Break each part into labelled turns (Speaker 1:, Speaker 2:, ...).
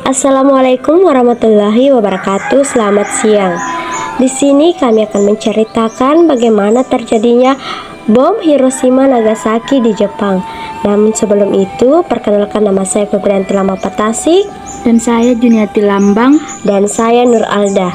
Speaker 1: Assalamualaikum warahmatullahi wabarakatuh. Selamat siang. Di sini kami akan menceritakan bagaimana terjadinya bom Hiroshima Nagasaki di Jepang. Namun sebelum itu, perkenalkan nama saya Febrianti Lamapatasik,
Speaker 2: dan saya Juniati Lambang,
Speaker 1: dan saya Nur Alda.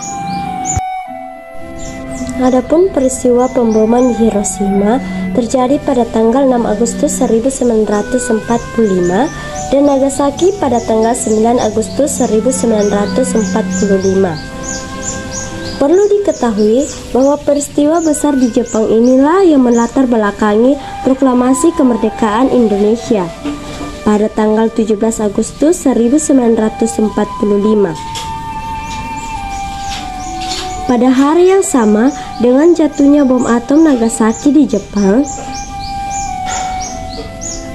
Speaker 1: Adapun peristiwa pemboman di Hiroshima terjadi pada tanggal 6 Agustus 1945 dan Nagasaki pada tanggal 9 Agustus 1945. Perlu diketahui bahwa peristiwa besar di Jepang inilah yang melatar belakangi proklamasi kemerdekaan Indonesia pada tanggal 17 Agustus 1945. Pada hari yang sama dengan jatuhnya bom atom Nagasaki di Jepang,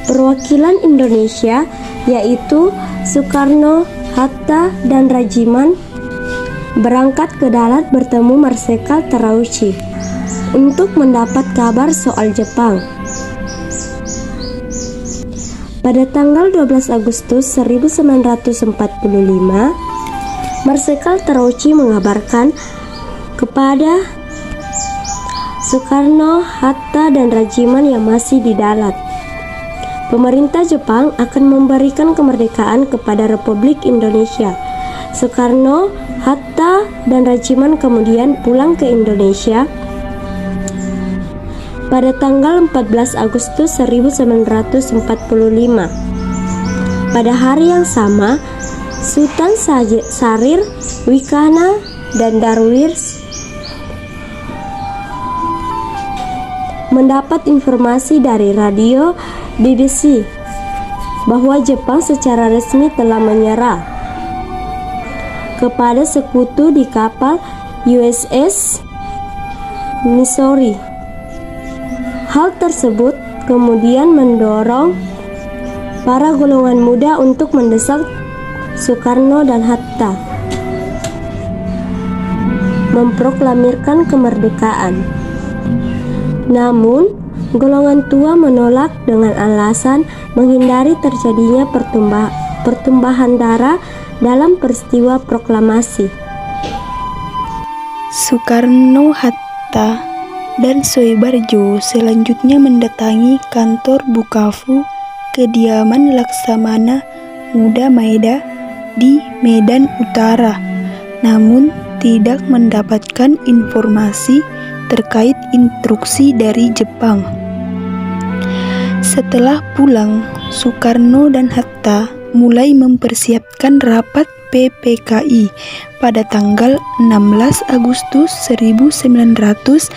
Speaker 1: perwakilan Indonesia yaitu Soekarno, Hatta, dan Rajiman berangkat ke Dalat bertemu Marsekal Terauchi untuk mendapat kabar soal Jepang. Pada tanggal 12 Agustus 1945, Marsekal Terauchi mengabarkan kepada Soekarno, Hatta, dan Rajiman yang masih di Dalat, pemerintah Jepang akan memberikan kemerdekaan kepada Republik Indonesia. Soekarno, Hatta, dan Rajiman kemudian pulang ke Indonesia pada tanggal 14 Agustus 1945. Pada hari yang sama, Sultan Syahrir, Wikana, dan Darwish mendapat informasi dari radio BBC bahwa Jepang secara resmi telah menyerah kepada sekutu di kapal USS Missouri. Hal tersebut kemudian mendorong para golongan muda untuk mendesak Soekarno dan Hatta memproklamirkan kemerdekaan. Namun, golongan tua menolak dengan alasan menghindari terjadinya pertumbahan darah dalam peristiwa proklamasi.
Speaker 3: Soekarno, Hatta, dan Soebarjo selanjutnya mendatangi kantor Bukavu, kediaman Laksamana Muda Maeda di Medan Utara, namun tidak mendapatkan informasi terkait instruksi dari Jepang. Setelah pulang, Soekarno dan Hatta mulai mempersiapkan rapat PPKI pada tanggal 16 Agustus 1945.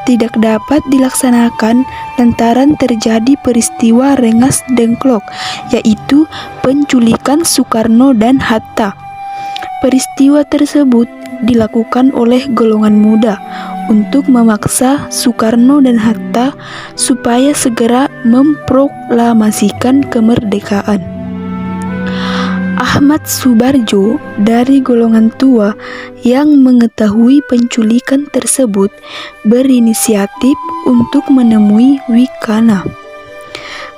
Speaker 3: Tidak dapat dilaksanakan lantaran terjadi peristiwa Rengas Dengklok, yaitu penculikan Soekarno dan Hatta. Peristiwa tersebut dilakukan oleh golongan muda untuk memaksa Soekarno dan Hatta supaya segera memproklamasikan kemerdekaan. Ahmad Subarjo dari golongan tua yang mengetahui penculikan tersebut berinisiatif untuk menemui Wikana.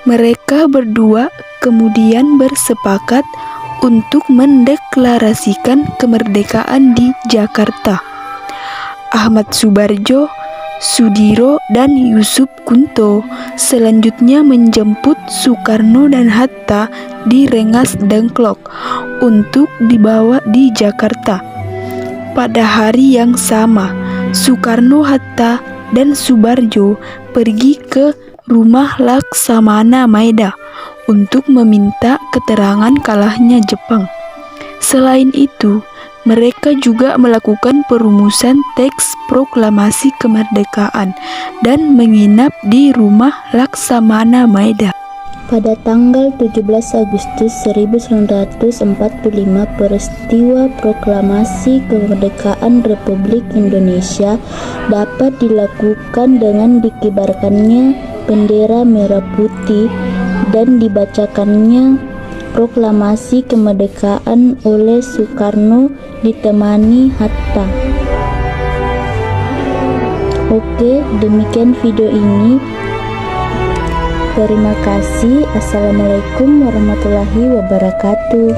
Speaker 3: Mereka berdua kemudian bersepakat untuk mendeklarasikan kemerdekaan di Jakarta. Ahmad Subarjo, Sudiro, dan Yusuf Kunto selanjutnya menjemput Soekarno dan Hatta di Rengas Dengklok untuk dibawa di Jakarta. Pada hari yang sama, Soekarno, Hatta, dan Subarjo pergi ke rumah Laksamana Maeda untuk meminta keterangan kalahnya Jepang. Selain itu, mereka juga melakukan perumusan teks proklamasi kemerdekaan dan menginap di rumah Laksamana Maeda.
Speaker 2: pada tanggal 17 Agustus 1945 peristiwa proklamasi kemerdekaan Republik Indonesia dapat dilakukan dengan dikibarkannya bendera merah putih dan dibacakannya proklamasi kemerdekaan oleh Soekarno ditemani Hatta. Oke, demikian video ini. Terima kasih. Assalamualaikum warahmatullahi wabarakatuh.